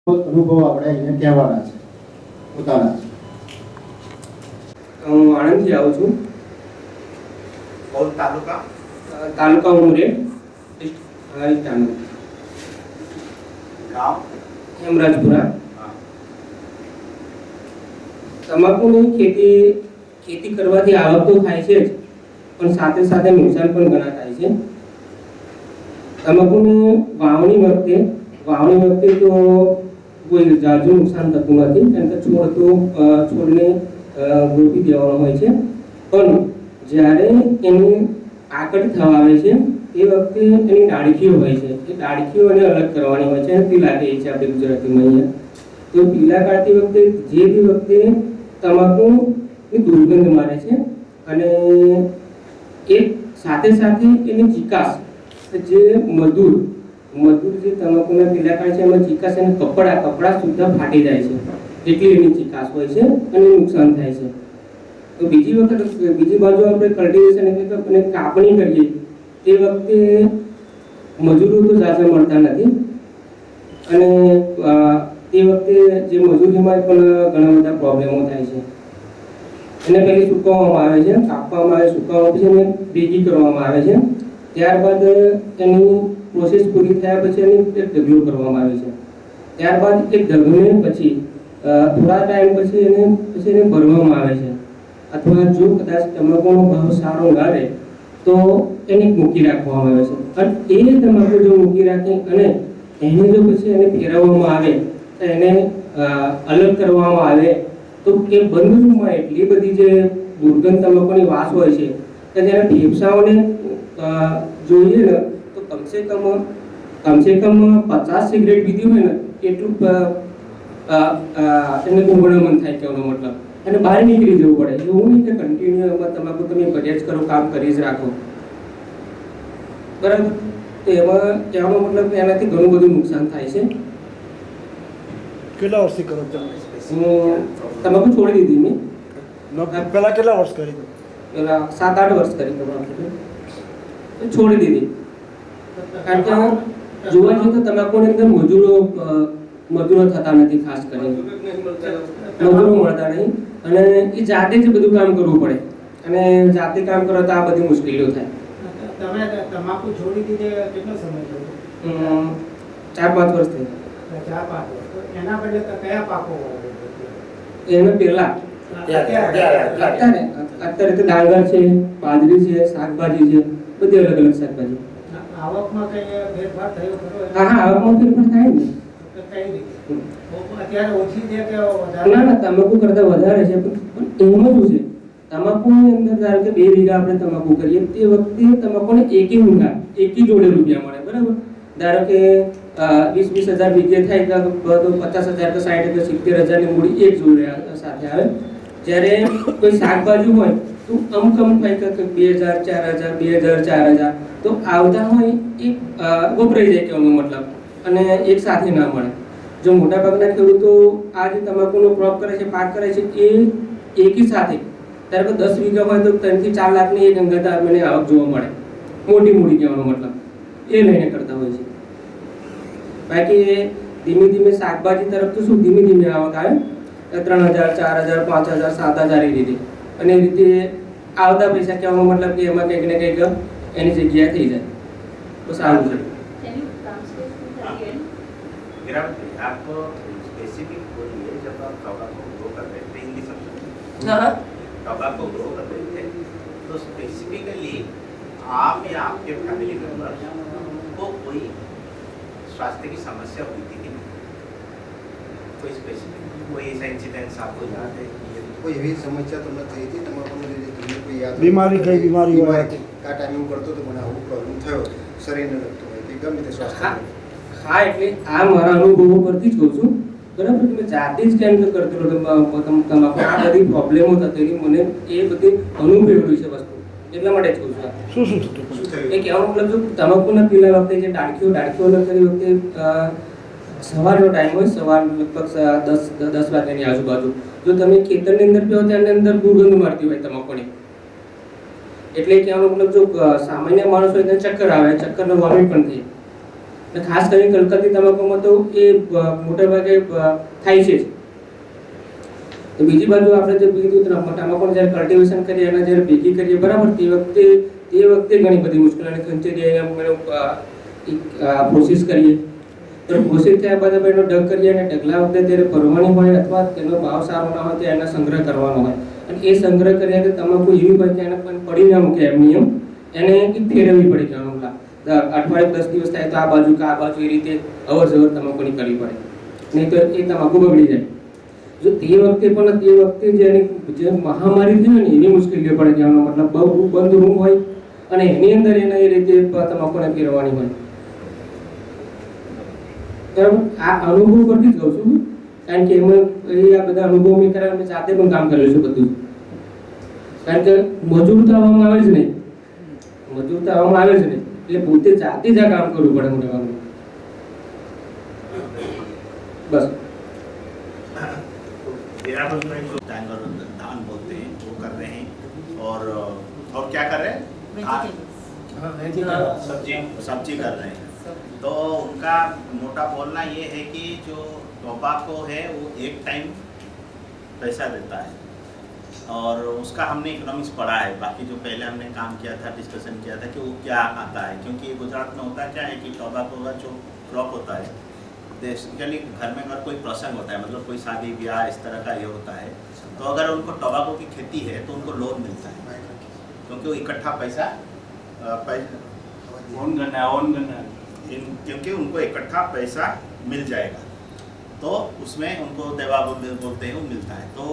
અનુભવ આપણે અહીંયા કહેવાના છે પોતાના. હું આણંદથી આવું છું. કૌલ તાલુકા તાલુકા ઉમરેઠ, રાજસ્થાન. ગામ હેમરાજપુરા. તમાકુની ખેતી કરવાથી આવક તો થાય છે જ, પણ સાથે સાથે નુકસાન પણ ઘણા થાય છે. તમાકુની વાવણી વખતે તો કોઈ જાજુ નુકસાન થતું નથી, કારણ કે છોડને રોપી દેવાનો હોય છે. પણ જ્યારે એની આકડ થવા આવે છે એ વખતે એની ડાળખીઓ હોય છે, એ ડાળખીઓને અલગ કરવાની હોય છે અને પીલા કહીએ છીએ આપણે ગુજરાતીમાં અહીંયા. તો પીલા કાઢતી વખતે તમાકુની દુર્ગંધ મારે છે અને એ સાથે સાથે એની ચીકાશ, જે મધુર જે તમાકુના પીલા કાઢે છે એમાં ચીકાશ અને કપડા સુદ્ધા ફાટી જાય છે, એટલી એની ચીકાશ હોય છે અને નુકસાન થાય છે. તો બીજી બાજુ આપણે કલ્ટિવેશન એટલે કે કાપણી કરીએ તે વખતે મજૂરો તો ઝાઝા મળતા નથી અને તે વખતે જે મજૂરીમાં પણ ઘણા બધા પ્રોબ્લેમો થાય છે. એને પહેલી સુકવવામાં આવે છે, કાપવામાં આવે, સુકવવામાં પછી એને ભેગી કરવામાં આવે છે. ત્યારબાદ એની પ્રોસેસ પૂરી થયા પછી એની એક ઢગલો કરવામાં આવે છે. ત્યારબાદ એક ઢગને પછી થોડા ટાઈમ પછી એને ભરવામાં આવે છે, અથવા જો કદાચ તમાકુનો ભાવ સારો લાગે તો એને મૂકી રાખવામાં આવે છે. અને એ તમાકુ જો મૂકી રાખી અને એને જો પછી એને ફેરવવામાં આવે, એને અલગ કરવામાં આવે તો એ બંધ રૂમમાં એટલી બધી જે દુર્ગંધ તમાકુની વાસ હોય છે કે જેના ફેફસાઓને જોઈએ ને તો કમસે કમ 50 સિગરેટ પીધી હોય ને એટલું એને ગુંગળામણ થાય કહેવાનો મતલબ, અને બહાર નીકળી જવું પડે. એવું નહીં કે કન્ટિન્યુ એમાં તમાકુ તમે કર્યા જ કરો, કામ કરી જ રાખો, બરાબર. તો એમાં કહેવાનો મતલબ કે એનાથી ઘણું બધું નુકસાન થાય છે. કેટલા વર્ષથી કરો તમે? હું તમાકુ છોડી દીધી મેં. પહેલા કેટલા વર્ષ કરી? પેલા 7-8 વર્ષ કરી તમાકુ છોડી દીધી, કારણ કે જોવા જઈએ તો તમાકુની અંદર મજૂરો થતા નથી, ખાસ કરીને મજૂરો મળતા નહીં અને એ જાતે જ બધું કામ કરવું પડે અને જાતે કામ કરો તો આ બધી મુશ્કેલીઓ થાય. તમે તમાકુ છોડી દીધે કેટલો સમય થયો? 4-5 વર્ષ થઈ. 4-5 વર્ષ. તો એના બદલે કયા પાકો એને પહેલા અત્યારે તો ડાંગર છે, બાજરી છે, શાકભાજી છે, બધી અલગ અલગ શાકભાજી. આવકમાં કઈ ફેરફાર થયો ખરો? હા, આવકમાં ફેરફાર થાય ને. કઈ રીતે? અત્યારે ઓછી છે કે વધારે? ના, તમાકુ કરતા વધારે છે, પણ એમાં શું છે, તમાકુની અંદર ધારો કે 2 વીઘા આપણે તમાકુ કરીએ તે વખતે તમાકુને એકી જોડે રૂપિયા મળે, બરાબર. ધારો કે 20,000 વીઘે થાય તો 50,000 કે 60,000 કે 70,000 ની મૂડી એક જોડે સાથે આવે. જ્યારે કોઈ શાકભાજી હોય તો કમ થાય કે 2,000, 4,000, 2,000, 4,000 તો આવતા હોય એ વપરાઈ જાય કહેવાનો મતલબ, અને એક સાથે ના મળે. જો મોટાભાગના ખેડૂતો આ જે તમાકુનો ક્રોપ કરે છે, પાક કરે છે, એ એકી સાથે ધારો કે 10 વીઘા હોય તો 3 થી 4 લાખની એક અંગત આપણને આવક જોવા મળે, મોટી મૂડી કહેવાનો મતલબ, એ લઈને કરતા હોય છે. બાકી ધીમે ધીમે શાકભાજી તરફ તો શું ધીમે ધીમે આવક આવે, 3,000, 4,000, 5,000, 7,000 એ રીતે, અને એ રીતે આવતા પૈસા કહેવાનો મતલબ કે એમાં કંઈક ને કંઈક એની જગ્યા થઈ જાય તો સારું છે. आप स्पेसिफिक बोलिए, जब आप टोबैको ग्रो कर रहे थे, इंग्लिश में टोबैको ग्रो कर रहे थे तो स्पेसिफिकली आप या आपके फैमिली मेंबर को कोई स्वास्थ्य की समस्या हुई थी कि नहीं? कोई स्पेसिफिक कोई ऐसा इंसिडेंस आपको याद है? કોઈ એવી સમસ્યા તો ન થઈ હતી તમાકુને લીધે? તમને કોઈ યાદ બીમારી કઈ બીમારી હોય? કા ટાઈમ હું કરતો તો મને આવો પ્રોબ્લેમ થયો, શરીરને લગતો હોય કે ગમે તે સ્વાસ્થ્ય? હા, એટલે આ મારા અનુભવો પરથી જ કહું છું, બરાબર. મેં જાતે જ કેમ કે કરતો હતો તમાકુ, આ બધી પ્રોબ્લેમો થતી મને એ બધી અનુભવેલી છે વસ્તુ, એટલા માટે જ કહું છું. શું થતું? એ કહેવાનો મતલબ જો તમાકુના પીલા વખતે જે ડાળખીઓ અલગ કરી વખતે સવારનો ટાઈમ હોય, સવાર લગભગ 10 વાગ્યાની આજુબાજુ જો તમે ખેતરની અંદર પીઓ તેની અંદર દુર્ગંધ મારતી હોય તમાકુની, એટલે કહેવાનો મતલબ જો સામાન્ય માણસ હોય તેને ચક્કર આવે, ચક્કરનો વોમિટ પણ થાય. અને ખાસ કરીને કલકત્તી તમાકુમાં તો એ મોટા ભાગે થાય છે જ. તો બીજી બાજુ આપણે જે કીધું તમાકુનું જ્યારે કલ્ટિવેશન કરીએ અને જ્યારે ભેગી કરીએ બરાબર, તે વખતે ઘણી બધી મુશ્કેલીઓ પ્રોસેસ કરીએ. તો પ્રોસેસ થયા બાદ આપણે એનો ડગ કરીએ અને ડગલા વખતે જ્યારે ભરવાની હોય અથવા તેનો ભાવ સારો ના હોય તો એનો સંગ્રહ કરવાનો હોય. અને એ સંગ્રહ કરીને કે તમાકુ એવી હોય કે એને પણ પડી ના મૂકે એમ નિયમ, એને ફેરવવી પડે કે અઠવાડિયે 10 દિવસ થાય તો આ બાજુ કે આ બાજુ એ રીતે અવર જવર તમાકુની કરવી પડે, નહીં તો એ તમાકુ બગડી જાય. જો તે વખતે જે મહામારી થઈ ને એની મુશ્કેલીઓ પડે, કહેવાનો મતલબ બહુ બંધ રૂમ હોય અને એની અંદર એને એ રીતે તમાકુને ફેરવવાની હોય. બરાબર, આ અનુભવ પરથી જ કહું છું, કારણ કે એમાં આ બધા અનુભવ મેં કર્યા, મેં જાતે પણ કામ કર્યું છે બધું. કારણ કે મજૂર તો આવવામાં આવે જ નહીં, એટલે પોતે જાતે જ આ કામ કરવું પડે મોટા ભાગનું. બસ देहरादून में जो टाइगर धान बोलते हैं वो कर रहे हैं और क्या कर रहे हैं? सब्जी कर रहे हैं. तो उनका मोटा बोलना ये है कि जो टोबैको है वो एक टाइम पैसा देता है और उसका हमने इकोनॉमिक्स पढ़ा है. बाकी जो पहले हमने काम किया था, डिस्कशन किया था कि वो क्या आता है, क्योंकि गुजरात में होता क्या है कि टोबैको का जो क्रॉप होता है बेसिकली घर में अगर कोई प्रसंग होता है, मतलब कोई शादी ब्याह इस तरह का ये होता है, तो अगर उनको टोबैको की खेती है तो उनको लोन मिलता है, क्योंकि वो इकट्ठा पैसा ओन करना क्योंकि उनको इकट्ठा पैसा मिल जाएगा, तो उसमें उनको देवा बोलते हैं वो मिलता है. तो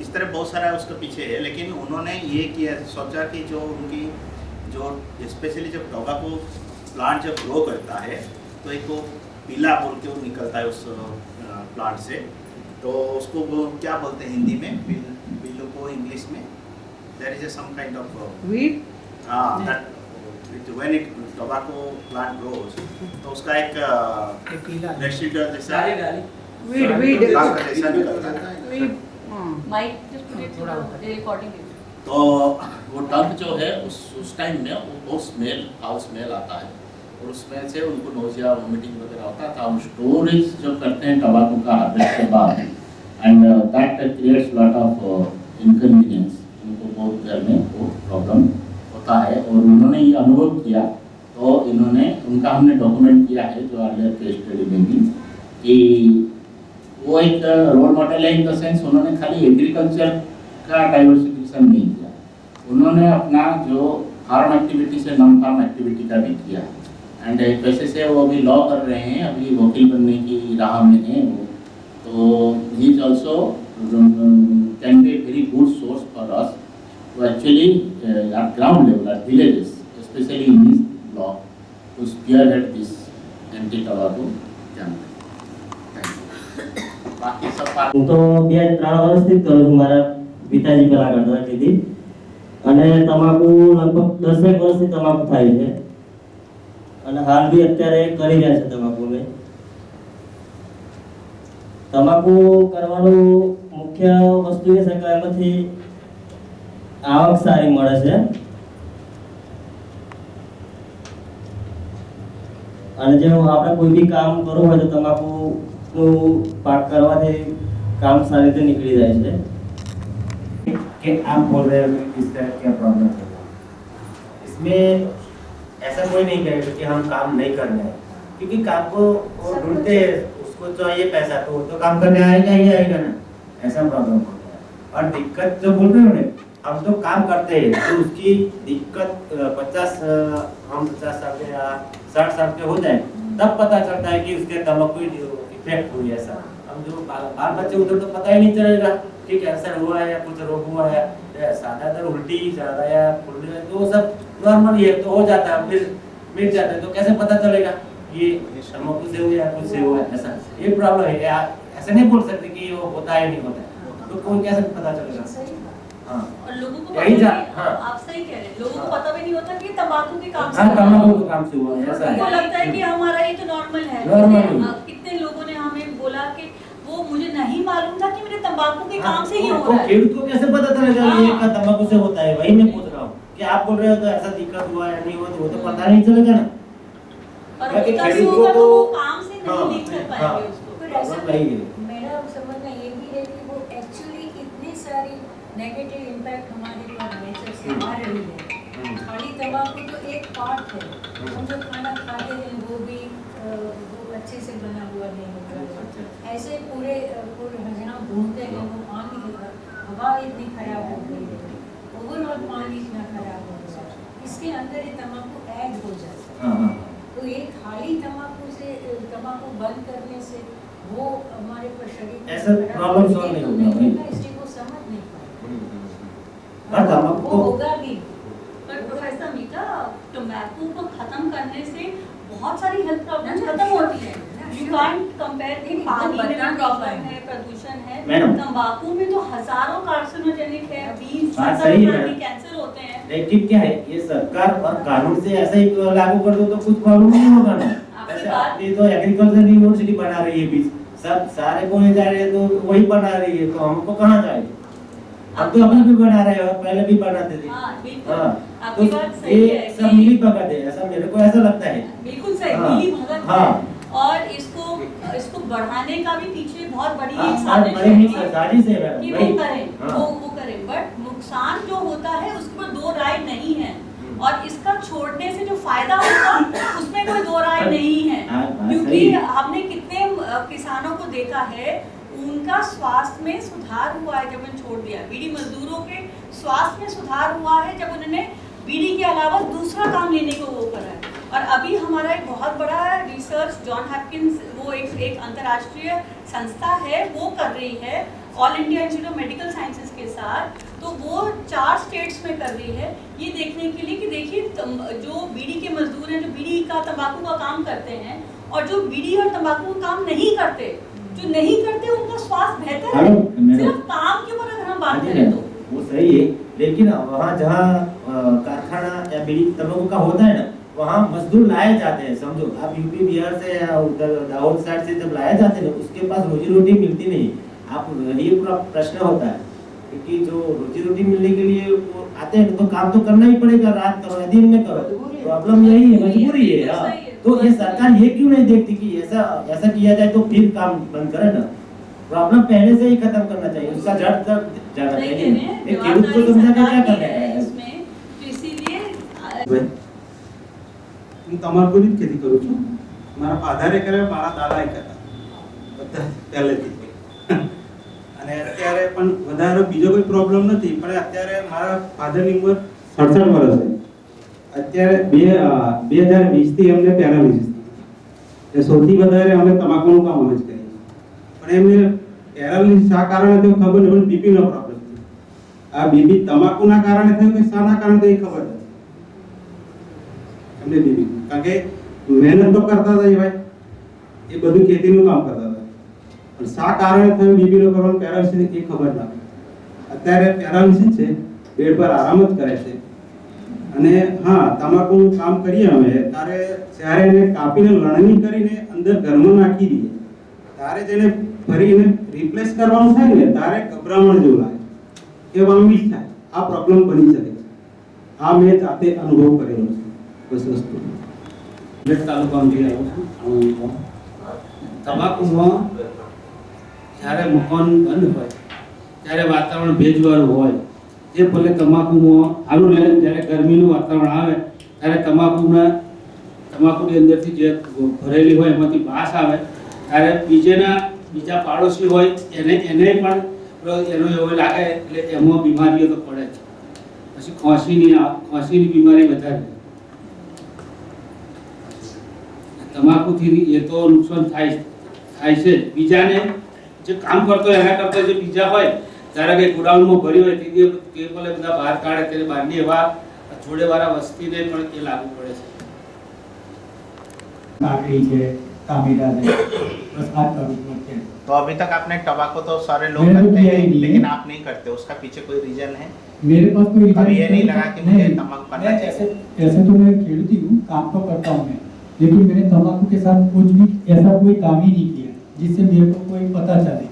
इस तरह बहुत सारा उसके पीछे है. लेकिन उन्होंने ये किया, सोचा कि जो उनकी जो स्पेशली जब टोबैको प्लांट जब ग्रो करता है तो एक वो पीला बोल के वो निकलता है उस प्लांट से, तो उसको वो क्या बोलते हैं हिंदी में, पीलो को इंग्लिश में there is some kind of weed. That when it tobacco plant grows तो उसका एक रेसिडुअल जैसा वीड जैसा निकलता है. Mic just put it recording. तो वो डंक जो है उस टाइम में वो स्मेल आता है और उसमें से उनको नोजिया वोमिटिंग वगैरह होता था. हम स्टोरेज जब करते हैं टोबैको का हार्वेस्ट के बाद and that creates lot of inconvenience, उनको बहुत घर में वो प्रॉब्लम होता है. और उन्होंने ये अनुभव किया तो उनका हमने डॉक्यूमेंट किया है जो अर्लियर केस स्टडी में भी, कि वो एक रोल मॉडल है इन द सेंस उन्होंने खाली एग्रीकल्चर का डाइवर्सिफिकेशन नहीं किया, उन्होंने अपना जो फार्म एक्टिविटी से नॉन फार्म एक्टिविटी का भी किया. एंड एक पैसे से वो अभी लॉ कर रहे हैं, अभी वकील बनने की राह में हैं वो. तो he is also can be a very good source for us to actually at ground level at villages specially in this law to spearhead this anti tobacco campaign. बाकी सब હું તો 2-3 વર્ષથી જ કરું છું, મારા પિતાજી પહેલા કરતા હતા ખેતી, અને તમાકુ લગભગ 10 વર્ષથી તમાકુ થાય છે અને હાલ બી અત્યારે કરી રહ્યા છે તમાકુને. તમાકુ કરવાનું મુખ્ય વસ્તુ એ છે કે એમાંથી આવક સારી મળે છે અને જો આપણે કોઈ બી કામ કરવું હોય તો તમાકુનું પાક કરવાથી काम सारी રીતે નીકળી જાય છે. कि आप बोल रहे हो कि इस तरह क्या प्रॉब्लम है, इसमें ऐसा कोई नहीं कहेगा कि हम काम नहीं करना है, क्योंकि काम को वो ढूंढते हैं, उसको चाहिए पैसा तो वो तो काम करने आएगा ही आएगा ना, ऐसा प्रॉब्लम होता है. और दिक्कत जो बोल रहे हो ना, हम तो काम करते हैं तो उसकी दिक्कत 50 साल के या 60 साल के हो जाए तब पता चलता है कि उसके तम्बाकू इफेक्ट हुई ऐसा. हम जो बाल बच्चे उधर तो पता ही नहीं चलेगा कि कैंसर हुआ है या कुछ रोग हुआ है, ज्यादातर उल्टी ज्यादा या फुल्ली तो सब नॉर्मल ही है तो हो जाता है, फिर मिट जाता है, तो कैसे पता चलेगा ये तम्बाकू से हुआ या कुछ से हुआ. ऐसा ये प्रॉब्लम है. ऐसा नहीं बोल सकते कि वो होता है नहीं होता है, तो कोई कैसे पता चलेगा. हाँ, और लोगों को यही पता हाँ, आप सही कह रहे हैं, लोगों को पता भी नहीं होता कि तंबाकू के काम से हाँ तम्बाकू के काम से हुआ है, ऐसा उनको है. लगता है कि हमारा ये तो नॉर्मल है. Normal है. कितने लोगों ने हमें बोला कि वो मुझे नहीं मालूम था कि मेरे तंबाकू के काम से ही तो हो रहा है. खेडूत को कैसे पता चलेगा हाँ. ये का तंबाकू से होता है, वही मैं पूछ रहा हूँ कि आप बोल रहे हो तो ऐसा दिक्कत हुआ है नहीं हुआ तो वो तो पता नहीं चलेगा ना. और ताकि होता भी खेडूत होगा तो को- वो काम से हाँ, नहीं लिख कर हाँ। पाएंगे उसको। पर ऐसा प्रॉब्लम नहीं है। मेरा समझना ये भी है कि वो एक्चुअली इतनी सारी नेगेटिव इम्पैक्ट हमारे पर नेचर से आ रही है। खाली तंबाकू तो एक पार्ट है, हम जो खाना खाते हैं वो भी वो अच्छे से बना हुआ नहीं होता है। ऐसे पूरे जहाँ घूमते हैं वो पानी हवा इतनी खराब हो गई है, ओवरऑल पानी इतना खराब हो गया है, इसके अंदर ये तंबाकू ऐड हो जाता है। तो ये खाली तंबाकू से तंबाकू बंद करने से वो हमारे पर शरीर ऐसा प्रॉब्लम सॉल्व नहीं होगा भाई। इसलिए वो समझ नहीं पाए हाँ, तंबाकू वो तो होगा भी। पर प्रोफेसर मीता, टोबैको को खत्म करने से बहुत सारी हेल्थ प्रॉब्लम्स खत्म होती है। यू कांट कंपेयर कि पानी में भी प्रॉब्लम है, प्रदूषण है, मैडम। तंबाकू में तो हजारों कार्सिनोजेनिक है, 20 बात सही है। कैंसर होते हैं। लेकिन क्या है, ये सरकार और कानून से ऐसा ही लागू कर दो तो कुछ प्रॉब्लम नहीं होगा ना। आपकी वैसे बात- आपने तो एग्रीकल्चर यूनिवर्सिटी बना रही है बीच, सब सारे को ले जा रहे हैं तो वही बना रही है, तो हमको कहाँ जाए? अब तो अभी भी बना रहे हैं और पहले भी बनाते थे। हाँ, बिल्कुल। हाँ, आपकी तो बात सही ये है सब कि- मिली भगत है, ऐसा मेरे को ऐसा लगता है। बिल्कुल सही, हाँ, मिली भगत हाँ। है। और इसको बढ़ाने का भी पीछे बहुत बड़ी हाँ, एक बहुत साजिश बड़ी है साजिश है मैडम, कि वही। वो करें, हाँ। वो करें, बट नुकसान जो होता है उसके ऊपर दो राय नहीं है, और इसका छोड़ने से जो फायदा होगा उसमें कोई दो राय नहीं है। हाँ, क्योंकि सही है। हमने कितने किसानों को देखा है, उनका स्वास्थ्य में सुधार हुआ है जब उन्होंने छोड़ दिया। बीड़ी मजदूरों के स्वास्थ्य में सुधार हुआ है जब उन्होंने बीड़ी के अलावा दूसरा काम लेने को वो करा है। और अभी हमारा एक बहुत बड़ा रिसर्च जॉन हॉपकिंस, वो एक अंतर्राष्ट्रीय संस्था है, वो कर रही है all India institute of medical sciences के साथ। तो वो 4 स्टेट्स में कर रही है ये देखने के लिए कि देखिए जो बीड़ी के मजदूर हैं, जो बीड़ी का तंबाकू का काम करते हैं, और जो बीड़ी और तंबाकू का काम नहीं करते, जो नहीं करते उनका स्वास्थ्य बेहतर है। सिर्फ काम के ऊपर अगर हम बात करें तो वो सही है, लेकिन वहाँ जहाँ कारखाना या बीड़ी तंबाकू का होता है ना, वहाँ मजदूर लाए जाते हैं। समझो आप यूपी बिहार से या उधर दाहोद साइड से जब लाए जाते हैं ना, उसके पास रोजी रोटी मिलती नहीं। आप ये पूरा प्रश्न होता है, क्योंकि जो रोजी रोटी मिलने के लिए वो आते हैं तो काम तो करना ही पड़ेगा, रात करो या दिन में करो, प्रॉब्लम यही है, मजबूरी है। हाँ, तो ये सरकार ये क्यों नहीं देखती कि ऐसा किया जाए तो फिर काम बंद करे ना। प्रॉब्लम पहले से ही खत्म करना चाहिए, उसका जड़ तक जाना सही चाहिए। कह रहे हैं, एक खेडूत को समझा के क्या करना है? इसमें तो इसीलिए હું તમાકુની જ ખેતી કરું છું. મારા ફાધરે કરે, મારા દાદાએ કરતા બધા પહેલેથી. અને અત્યારે પણ વધારે બીજો કોઈ પ્રોબ્લેમ નથી, પણ અત્યારે મારા ફાધરની ઉંમર 67 વર્ષ છે. અત્યારે 2020 થી એમને પેરાલિસિસ થઈ. સૌથી વધારે અમે તમાકુનું કામ અમે જ કરીએ છીએ. પણ એમને પેરાલિસિસ શા કારણે થયું ખબર નહીં, પણ બીપીનો પ્રોબ્લેમ થયો. આ બીપી તમાકુના કારણે થયું કે શાના કારણે થયું એ ખબર નથી એમને બીપી. કારણ કે મહેનત તો કરતા હતા એ ભાઈ, એ બધું ખેતીનું કામ કરતા હતા, પણ શા કારણે થયું બીપીનો પ્રોબ્લેમ, પેરાલિસિસ એ ખબર ના. અત્યારે પેરાલિસિસ છે, બેડ પર આરામ જ કરે છે. અને હા, તમાકુનું કામ કરીએ અમે ત્યારે જ્યારે એને કાપીને લણણી કરીને અંદર ઘરમાં નાખી દઈએ, ત્યારે જેને ફરી એને રિપ્લેસ કરવાનું થાય ને ત્યારે ગભરામણ જેવું લાગે કે વામી થાય. આ પ્રોબ્લેમ બની શકે છે. આ મેં જાતે અનુભવ કરેલો છે. બસ વસ્તુ તાલુકામાંથી આવ્યો છું. તમાકુમાં જ્યારે મકાન બંધ હોય ત્યારે વાતાવરણ ભેજવાળું હોય, જે ભલે તમાકુમાં સારું રહે, જ્યારે ગરમીનું વાતાવરણ આવે ત્યારે તમાકુની અંદરથી જે ભરેલી હોય એમાંથી વાસ આવે, ત્યારે બીજા પાડોશી હોય એને પણ એનો એવું લાગે, એટલે એમાં બીમારીઓ તો પડે જ. પછી ખોંસીની બીમારી વધારે. તમાકુથી એ તો નુકસાન થાય છે બીજાને, જે કામ કરતો એના કરતા જે બીજા હોય, ધારો કે ગોડાઉનમાં ભર્યું હોય તે ભલે બધા બહાર કાઢે, ત્યારે બહારની એવા જોડેવાળા વસ્તીને પણ એ લાગુ પડે છે. काकड़ी है, कामिला है, बस हाथ का रूप में है। तो अभी तक आपने टबाको तो सारे लोग मैंने तो करते किया ही हैं, नहीं है। लेकिन आप नहीं करते, उसका पीछे कोई रीजन है? मेरे पास कोई रीजन कभी ये नहीं लगा कि मुझे नहीं। तंबाकू करना मैं चाहिए? ऐसे तो मैं खेलती हूँ, काम तो करता हूँ मैं, लेकिन मैंने तंबाकू के साथ कुछ भी ऐसा कोई काम ही नहीं किया जिससे मेरे को कोई पता चले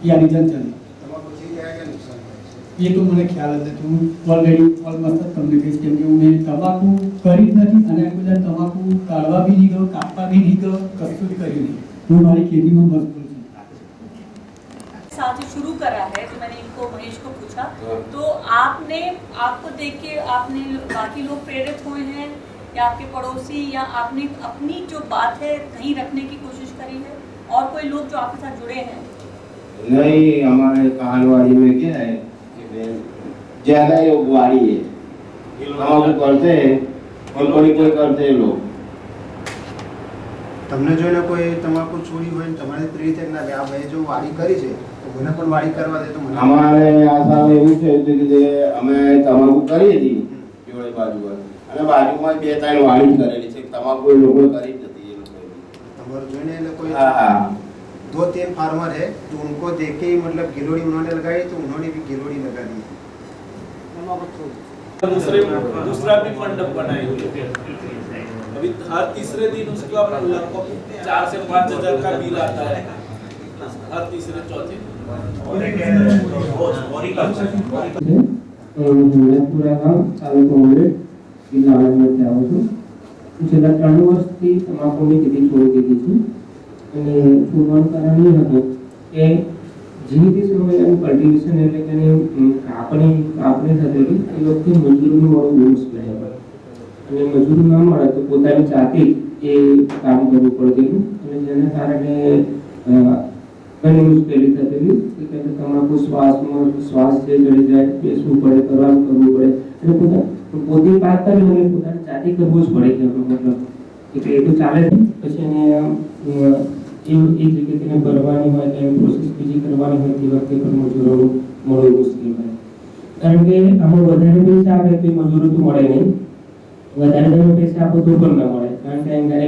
या रीजन चले। તમાકુથી કયા કયા નુકસાન થાય છે? એ તો મને ખ્યાલ જ નથી. હું ઓલરેડી ઓલમોસ્ટ તમને કહીશ કેમ કે હું મેં તમાકુ કરી જ નથી અને બધા તમાકુ કાઢવા બી નહીં ગયો, કાપવા બી નહીં ગયો, કશું જ કર્યું નહીં. હું મારી ખેતીમાં મશગુલ છું. साथ ही शुरू करा है तो मैंने इनको महेश को पूछा तो आपको देख के आपने बाकी लोग प्रेरित हुए हैं या आपके पड़ोसी या आपने अपनी जो बात है कहीं रखने की कोशिश करी है और कोई लोग जो आपके साथ जुड़े हैं? नहीं, हमारे कहानवाड़ी में क्या है कि ज्यादा योगवाड़ी है, हम करते हैं और कोई करते हैं लोग. તમને જોઈને કોઈ તમાકુ છોડી હોય ને તમારે પ્રેરિત એક ના કે આ ભાઈ જો વાડી કરી છે તો મને પણ વાડી કરવા દે તો મને અમારે આ સાલ એવું છે કે જે અમે તમાકુ કરી હતી જોડે બાજુ પર અને બાજુમાં બે ત્રણ વાડી કરેલી છે તમાકુ એ લોકો કરી જ નથી. એ લોકો તમારું જોઈને એટલે કોઈ हाँ हाँ 2-3 फार्मर है तो उनको देख के ही मतलब गिलोड़ी उन्होंने लगाई तो उन्होंने भी गिलोड़ी लगा दी. दूसरा भी मंडप बनाए हुए हैं. अभी हर तीसरे दिन उसका लगभग 4 से 5 हजार का बिल आता है हर तीसरे चौथे. પૂરા ગામ તાલુકો ઉમરેઠ જિલ્લા આણંદમાંથી આવું છું. હું છેલ્લા 3 વર્ષથી તમાકુની ખેતી છોડી દીધી છું અને છોડવાનું કારણ એ હતું કે જે તે સમયે કલ્ટિવેશન એટલે કે કાપણી થતી એ વખતે મજૂરીનું બહુ મુશ્કેલ હતું અને મજૂરી ન મળે તો પોતાની જાતે એ કામ કરવું પડતું અને જેના કારણે ઘણી મુશ્કેલી થતી કે તમાકુ શ્વાસ જે ચડી જાય બેસવું પડે કરવું પડે અને પોતે પાક કરી અને પોતાની જાતે કરવું જ પડે મતલબ એટલે એ તો ચાલે જ. પછી એને એ જગ્યાએ તેને ભરવાની હોય કે પ્રોસેસ બીજી કરવાની હોય તે વખતે પણ મજૂરોનું મળવું મુશ્કેલ હોય કારણ કે આમાં વધારે પૈસા આપે તો મજૂરો તો મળે નહીં, વધારે તમે પૈસા આપો તો પણ ના મળે કારણ કે એને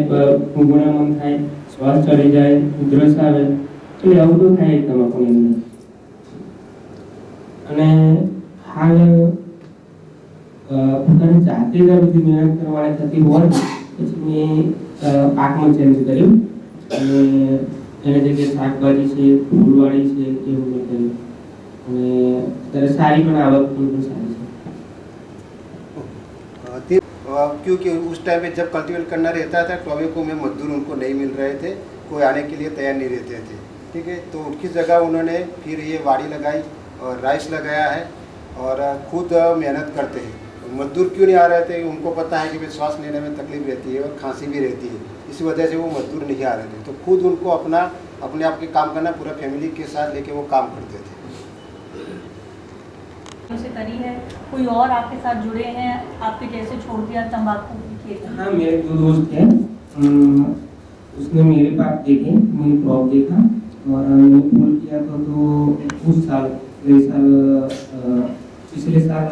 ઊંઘણા મન થાય, શ્વાસ ચડી જાય, ઉધરસ આવે એટલે આવું તો થાય જ તમાકુની અંદર. અને હાલ પોતાની જાતે જ આ બધી મહેનત કરવાની થતી હોય પછી મેં પાકમાં ચેન્જ કર્યું અને એના જગ્યાએ શાકભાજી છે, ફૂલવાડી છે એવું મેં કર્યું અને ત્યારે સારી પણ આવક પણ સારી છે. क्योंकि उस टाइम पे जब कल्टीवेट करना रहता था टोबैको में मजदूर उनको नहीं मिल रहे थे, कोई आने के लिए तैयार नहीं रहते थे. ठीक है, तो उनकी जगह उन्होंने फिर ये वाड़ी लगाई और राइस लगाया है और खुद मेहनत करते हैं. मजदूर क्यों नहीं आ रहे थे? उनको पता है कि भाई सांस लेने में तकलीफ रहती है और खांसी भी रहती है, इस वजह से वो मजदूर नहीं आ रहे थे. तो खुद उनको अपने आप के काम करना, पूरा फैमिली के साथ लेके वो काम करते थे. से करी है कोई और आपके साथ जुड़े हैं आपके जैसे छोड़ दिया तंबाकू की खेती? हाँ, मेरे 2 दोस्त हैं, उसने मेरे पास देखे, मेरी क्रॉप देखा और मैंने फूल किया तो उस साल पिछले साल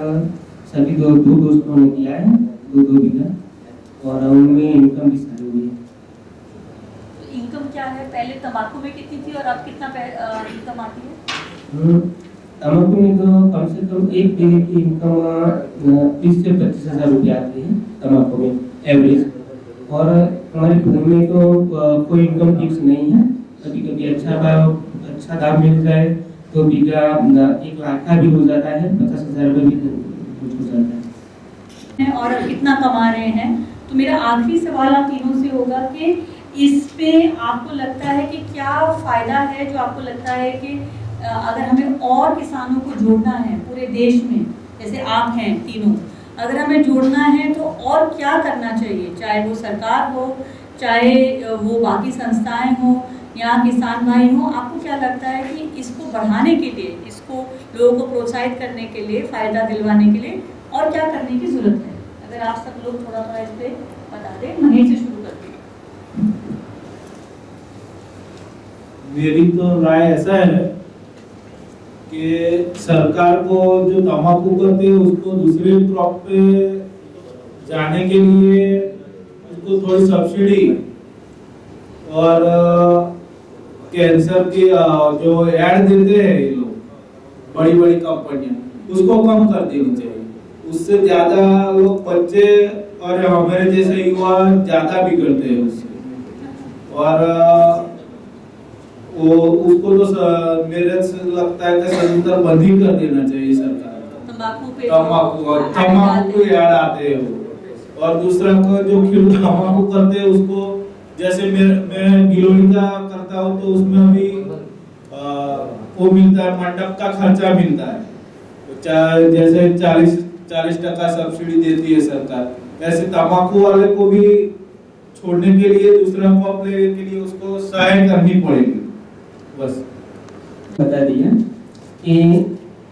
सभी दो दोस्तों ने किया है 2 बीघा और उनमें इनकम भी सारी हुई है. इनकम क्या है? पहले तंबाकू में कितनी थी और अब कितना इनकम आती है? तंबाकू में तो कम से कम 1 बीघे की इनकम 30 से 25 हजार रुपये आती है तंबाकू में एवरेज. और हमारे घर में तो कोई इनकम फिक्स नहीं है, कभी कभी अच्छा दाम मिल जाए तो बीघा 1 लाख का भी हो जाता है, 50,000 रुपये भी कुछ हो जाता है. और अब कितना कमा रहे हैं तो मेरा आखिरी सवाल आप तीनों से होगा कि इसमें आपको लगता है कि क्या फायदा है जो आपको लगता है कि अगर हमें और किसानों को जोड़ना है पूरे देश में, जैसे आप हैं तीनों, अगर हमें जोड़ना है तो और क्या करना चाहिए? चाहे वो सरकार हो, चाहे वो बाकी संस्थाएं हो या किसान भाई हो, आपको क्या लगता है कि इसको बढ़ाने के लिए, इसको लोगों को प्रोत्साहित करने के लिए, फायदा दिलवाने के लिए और क्या करने की जरूरत है? अगर आप सब लोग थोड़ा इस पे बता दें. महेश से शुरू करते हैं. मेरी तो राय ऐसा है कि सरकार को जो तंबाकू करते हैं उसको दूसरे क्रॉप पे जाने के लिए उसको थोड़ी सब्सिडी और कैंसर की जो ऐड देते हैं ये लोग बड़ी कंपनियां, उसको कम कर देनी चाहिए. उससे ज्यादा लोग बच्चे और हमारे जैसे युवा ज्यादा बिगड़ते हैं उससे. और वो उसको तो मेरे से लगता है कि सदंतर बंद ही कर देना चाहिए सरकार पे तम्बाकू याद आते हैं वो। और दूसरा को जो खिल तम्बाकू करते हैं उसको, जैसे मैं गिलोरी का करता हूँ तो उसमें भी वो मिलता है, मंडप का खर्चा मिलता है, तो जैसे 40% सब्सिडी देती है सरकार। ऐसे तम्बाकू वाले को भी छोड़ने के लिए, दूसरा क्रॉप लेने के लिए उसको सहायता करनी पड़ेगी। बस बता दिया कि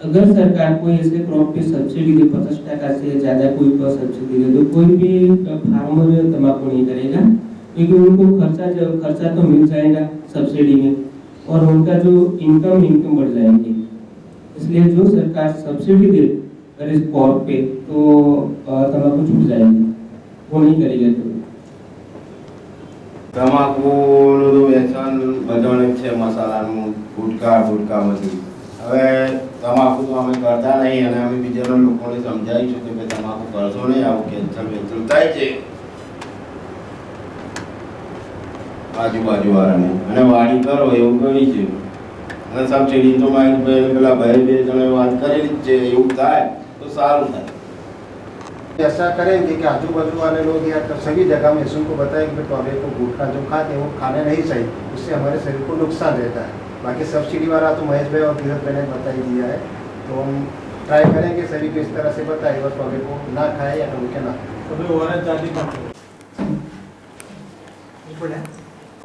अगर सरकार कोई ऐसे क्रॉप पे सब्सिडी दे 50% से ज्यादा कोई पर सब्सिडी दे तो कोई भी फार्मर तम्बाकू नहीं करेगा, क्योंकि उनको खर्चा तो मिल जाएगा सब्सिडी में और उनका जो इनकम बढ़ जाएगी। इसलिए जो सरकार सब्सिडी दे अगर इस क्रॉप पे तो तम्बाकू छूट जाएगी, वो नहीं करेगा। तो તમાકુનું તો વેચાણ બધાને છે, મસાલાનું ગુટકામાંથી। હવે તમાકુ તો અમે કરતા નહીં અને અમે બીજા લોકોને સમજાવીશું કે ભાઈ તમાકુ કરશો નહીં, આવું કેન્સર થાય છે આજુબાજુવાળાને, અને વાડી કરો એવું કહી છે। અને સબસિડી તો મારી પેલા ભાઈ બે જણે વાત કરેલી જ છે, એવું થાય તો સારું થાય। ऐसा करेंगे कि आजू बाजू वाले लोग या तो सभी जगह में इसको बताएं कि टॉबैको गुटखा जो खाते हैं वो खाने नहीं चाहिए, उससे हमारे शरीर को नुकसान रहता है। बाकी सब्सिडी वाला तो महेश भाई और धीरज भाई ने बता ही दिया है, तो हम ट्राई करेंगे सभी को इस तरह से बताए और टॉबैको ना खाए या रुके ना।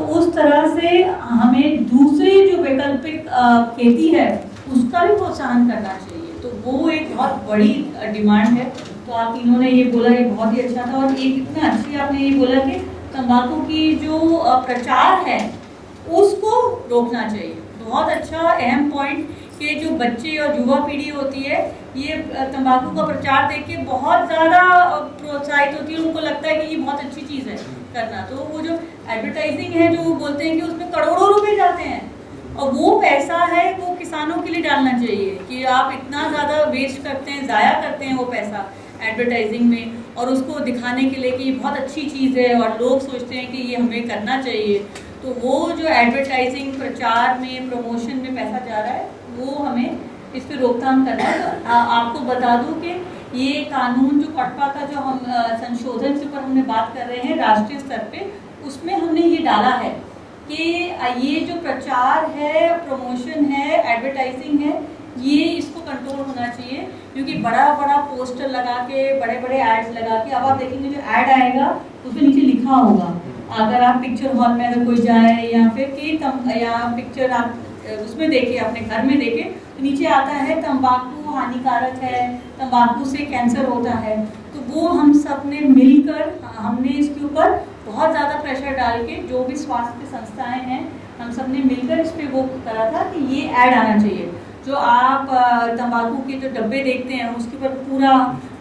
उस तरह से हमें दूसरी जो वैकल्पिक खेती है उसका भी प्रोत्साहन करना चाहिए, तो वो एक बहुत बड़ी डिमांड है। तो आप तीनों ने ये बोला, ये बहुत ही अच्छा था। और एक इतना अच्छी आपने ये बोला कि तंबाकू की जो प्रचार है उसको रोकना चाहिए। बहुत अच्छा अहम पॉइंट कि जो बच्चे और युवा पीढ़ी होती है ये तंबाकू का प्रचार देख के बहुत ज़्यादा प्रोत्साहित होती है, उनको लगता है कि ये बहुत अच्छी चीज़ है करना। तो वो जो एडवर्टाइजिंग है जो वो बोलते हैं कि उसमें करोड़ों रुपए जाते हैं, और वो पैसा है वो किसानों के लिए डालना चाहिए कि आप इतना ज़्यादा वेस्ट करते हैं, ज़ाया करते हैं वो पैसा एडवर्टाइजिंग में, और उसको दिखाने के लिए कि ये बहुत अच्छी चीज़ है और लोग सोचते हैं कि ये हमें करना चाहिए। तो वो जो एडवर्टाइजिंग प्रचार में प्रमोशन में पैसा जा रहा है वो हमें इस पर रोकथाम करना है। आपको बता दूं कि ये कानून जो कटपा का जो हम संशोधन के ऊपर हमने बात कर रहे हैं राष्ट्रीय स्तर पे, उसमें हमने ये डाला है कि ये जो प्रचार है, प्रमोशन है, एडवर्टाइजिंग है, ये इसको कंट्रोल होना चाहिए। क्योंकि बड़ा बड़ा पोस्टर लगा के, बड़े बड़े एड्स लगा के, अब आप देखेंगे जो ऐड आएगा उसमें नीचे लिखा होगा, अगर आप पिक्चर हॉल में अगर कोई जाए या फिर कि या पिक्चर आप उसमें देखे, अपने घर में देखे, तो नीचे आता है तंबाकू हानिकारक है, तंबाकू से कैंसर होता है। तो वो हम सब ने मिलकर हमने इसके ऊपर बहुत ज़्यादा प्रेशर डाल के जो भी स्वास्थ्य संस्थाएं हैं हम सब ने मिलकर इस पर वो करा था कि ये ऐड आना चाहिए। जो आप तंबाकू के जो डब्बे देखते हैं उसके ऊपर पूरा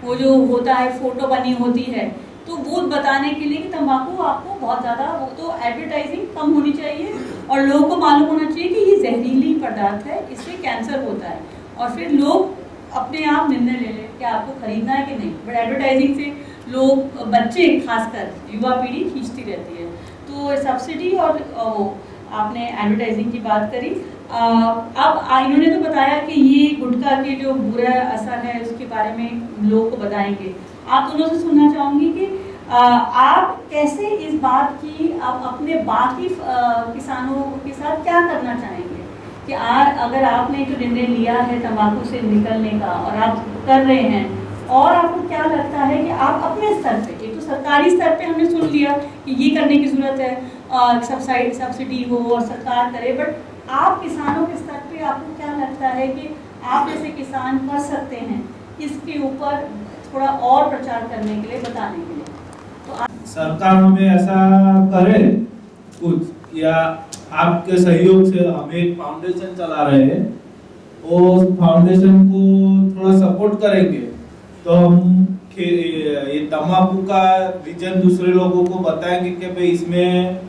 वो जो होता है फोटो बनी होती है, तो वो बताने के लिए कि तंबाकू आपको बहुत ज़्यादा, वो तो एडवर्टाइजिंग कम होनी चाहिए और लोगों को मालूम होना चाहिए कि ये जहरीली पदार्थ है, इससे कैंसर होता है, और फिर लोग अपने आप निर्णय ले लें कि आपको खरीदना है कि नहीं। बट एडवर्टाइजिंग से लोग, बच्चे खासकर युवा पीढ़ी खींचती रहती है। तो सब्सिडी और वो आपने एडवर्टाइजिंग की बात करी। अब इन्होंने तो बताया कि ये गुटखा के जो बुरा असर है उसके बारे में लोगों को बताएंगे। आप दोनों से सुनना चाहूँगी कि आप कैसे इस बात की आप अपने बाकी किसानों के साथ क्या करना चाहेंगे कि अगर आपने जो निर्णय लिया है तंबाकू से निकलने का और आप कर रहे हैं, और आपको क्या लगता है कि आप अपने स्तर पे, एक तो सरकारी स्तर पे हमने सुन लिया कि ये करने की ज़रूरत है, सब्सिडी हो और सरकार करे, बट आप किसानों के स्तर पे आपको क्या लगता है कि आप जैसे किसान कर सकते हैं इसके ऊपर थोड़ा और प्रचार करने के लिए, बताने के लिए? तो सरकार हमें ऐसा करे कुछ, या आपके सहयोग से हम एक फाउंडेशन चला रहे हैं, उस फाउंडेशन को थोड़ा सपोर्ट करेंगे तो हम ये तंबाकू का रीजन दूसरे लोगों को बताएंगे कि भाई इसमें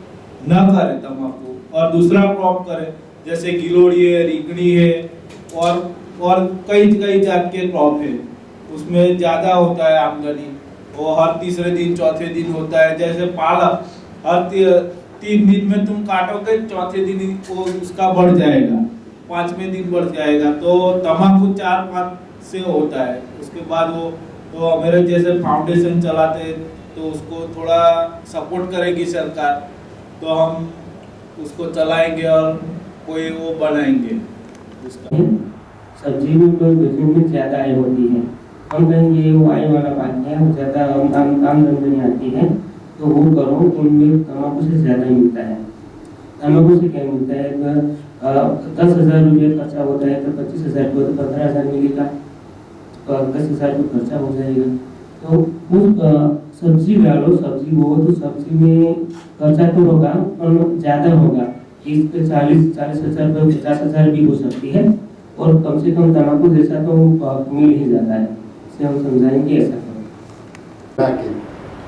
न करें तंबाकू और दूसरा क्रॉप करें, जैसे गिलोड़ी है, रिंगणी है, और कई जात के क्रॉप है, उसमें ज़्यादा होता है आमदनी, वो हर तीसरे दिन चौथे दिन होता है। जैसे पालक हर 3 दिन में तुम काटोगे, चौथे दिन वो उसका बढ़ जाएगा, 5वें दिन बढ़ जाएगा। तो तंबाकू 4-5 से होता है। उसके बाद वो तो मेरे जैसे फाउंडेशन चलाते हैं तो उसको थोड़ा सपोर्ट करेगी सरकार, तो हम उसको चलाएंगे और कोई वो बनाएंगे उसका। सब्जी में कोई में ज़्यादा आय होती है, हम कहेंगे ये वो आय वाला पानी है, वो ज़्यादा आमदनी आती है, तो वो करो, उनमें तम्बाकू से ज़्यादा मिलता है। तम्बाकू से क्या मिलता है, 10,000 रुपये खर्चा होता है तो 25,000 को तो 15,000 मिलेगा, 10,000 को खर्चा हो जाएगा। तो उस सब्जी डालो, सब्जी वो तो सब्जी में खर्चा तो होगा और ज़्यादा होगा, 30 से 40,000 पर 50,000 भी हो सकती है, और कम से कम तम्बाकू जैसा तो मिल ही जाता है। इसे हम समझाएंगे ऐसा करो,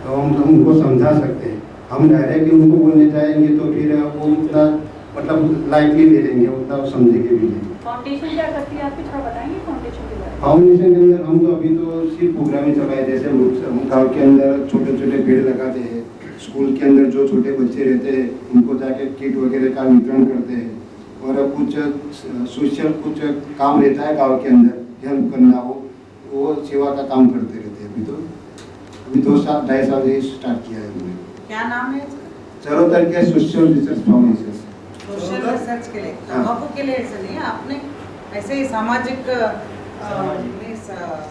तो हम उनको समझा सकते हैं। हम डायरेक्टली उनको बोलने जाएंगे तो फिर वो उतना मतलब लाइटली ले लेंगे, उतना वो समझेंगे भी नहीं। फाउंडेशन क्या करती है आपकी, थोड़ा बताएंगे फाउंडेशन के बारे में? फाउंडेशन के अंदर हम तो अभी तो सिर्फ प्रोग्राम ही चलाए, जैसे हम गाँव के अंदर छोटे छोटे पेड़ लगाते हैं, स्कूल के अंदर जो छोटे बच्चे रहते हैं उनको जाके किट वगैरह का वितरण करते हैं, और कुछ सोशल कुछ काम रहता है गाँव के अंदर हेल्प करना, वो सेवा का काम करते रहते हैं। अभी 2-2.5 साल से स्टार्ट किया है हमने। क्या नाम है इसका? चरोतर के social research foundation. Social research के लिए, तंबाकू के लिए ऐसे नहीं, आपने ऐसे ही सामाजिक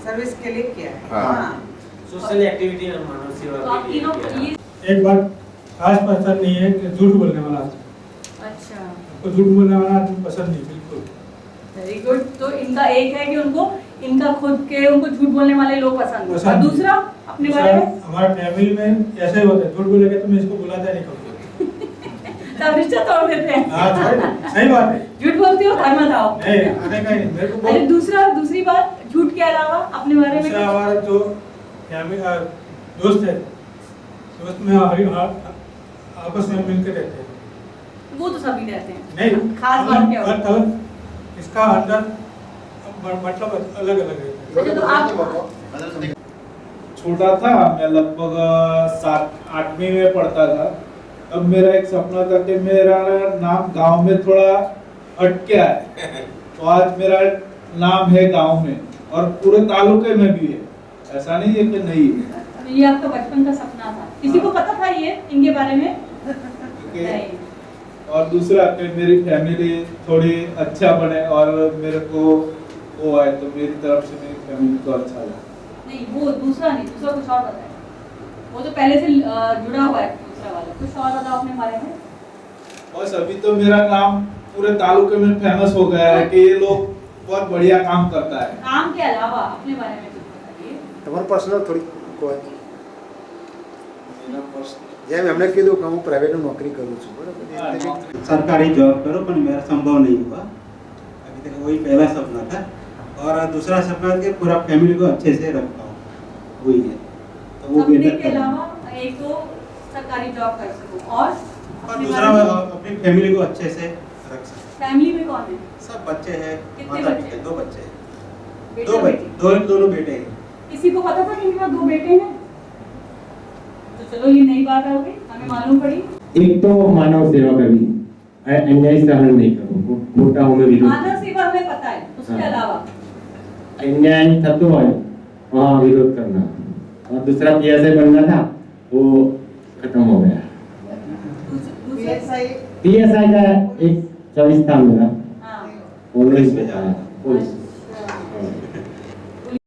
सर्विस के लिए किया है। हाँ, सोशल एक्टिविटी और मानव सेवा के लिए किया है। एक बात खास पसंद नहीं है कि झूठ बोलने वाला आदमी। अच्छा, तो झूठ बोलने वाला आदमी पसंद नहीं, बिल्कुल। Very good. तो इनका एक है कि उनको इनका खुद के उनको झूठ बोलने वाले लोग पसंद हैं, और दूसरा अपने बारे में हमारे फैमिली में ऐसा ही होता है, झूठ बोलेगा तो मैं इसको बुलाता नहीं कभी। तब रिश्ता तोड़ देते हैं। सही बात है। झूठ बोलती हो घर मत आओ। नहीं, आने का ही मेरे को अरे दूसरी बात, झूठ के अलावा अपने बारे में दूसरा हमारा जो फैमिली दोस्त है, दोस्त में आपस में मिलकर रहते हैं। वो तो सभी रहते हैं। नहीं, खास बात क्या होती है? इसका अंदर मतलब अलग अलग है। तो आप छोटा था मैं, लगभग 7-8वीं में पढ़ता था, अब मेरा एक सपना था कि मेरा नाम गांव में थोड़ा हटके है, तो आज मेरा नाम है गांव में और पूरे तालुके में भी है, ऐसा नहीं है कि नहीं है। ये आपका बचपन का सपना था, किसी को पता था ये इनके बारे में? नहीं। और दूसरा कि मेरी फैमिली थोड़ी अच्छा बने और मेरे को वो है, तो मेरी तरफ से मेरी फैमिली को अच्छा लगा। नहीं, वो दूसरा नहीं, दूसरा कुछ और बताए, वो तो पहले से जुड़ा हुआ है दूसरा वाला, कुछ और बताओ अपने बारे में। बस अभी तो मेरा नाम पूरे तालुके में फेमस हो गया है कि ये लोग बहुत बढ़िया काम करता है। काम के अलावा अपने बारे में कुछ बताइए। તમારું પર્સનલ થોડી કોઈ मेरा पर्सनल જેમ એમણે કીધું કે હું પ્રાઇવેટમાં નોકરી કરું છું, બરાબર? सरकारी जॉब करो, पर मेरा संभव नहीं हुआ अभी तक। वही पहला सपना था, और दूसरा सपना कि पूरा फैमिली को अच्छे से रख पाऊँ, वही है। तो वो सपने बेहतर के अलावा एक तो सरकारी जॉब कर सकूं, और दूसरा अपनी फैमिली को अच्छे से रख सकूँ। फैमिली में कौन है? सब बच्चे हैं, कितने माता बच्चे? पिता, 2 बच्चे हैं, बेटा बेटी? दोनों बेटे हैं। किसी को पता था कि इनके पास 2 बेटे हैं? तो चलो ये नई बात आ गई, हमें मालूम पड़ी। एक तो मानव सेवा करनी, अन्याय सहन नहीं करो, मोटा होने विरोध। मानव सेवा हमें पता है, उसके अलावा अन्याय तत्व है वहाँ विरोध करना, और दूसरा पीएसआई बनना था, वो खत्म हो गया। पीएसआई का एक चॉइस था मेरा, पुलिस में जाना, पुलिस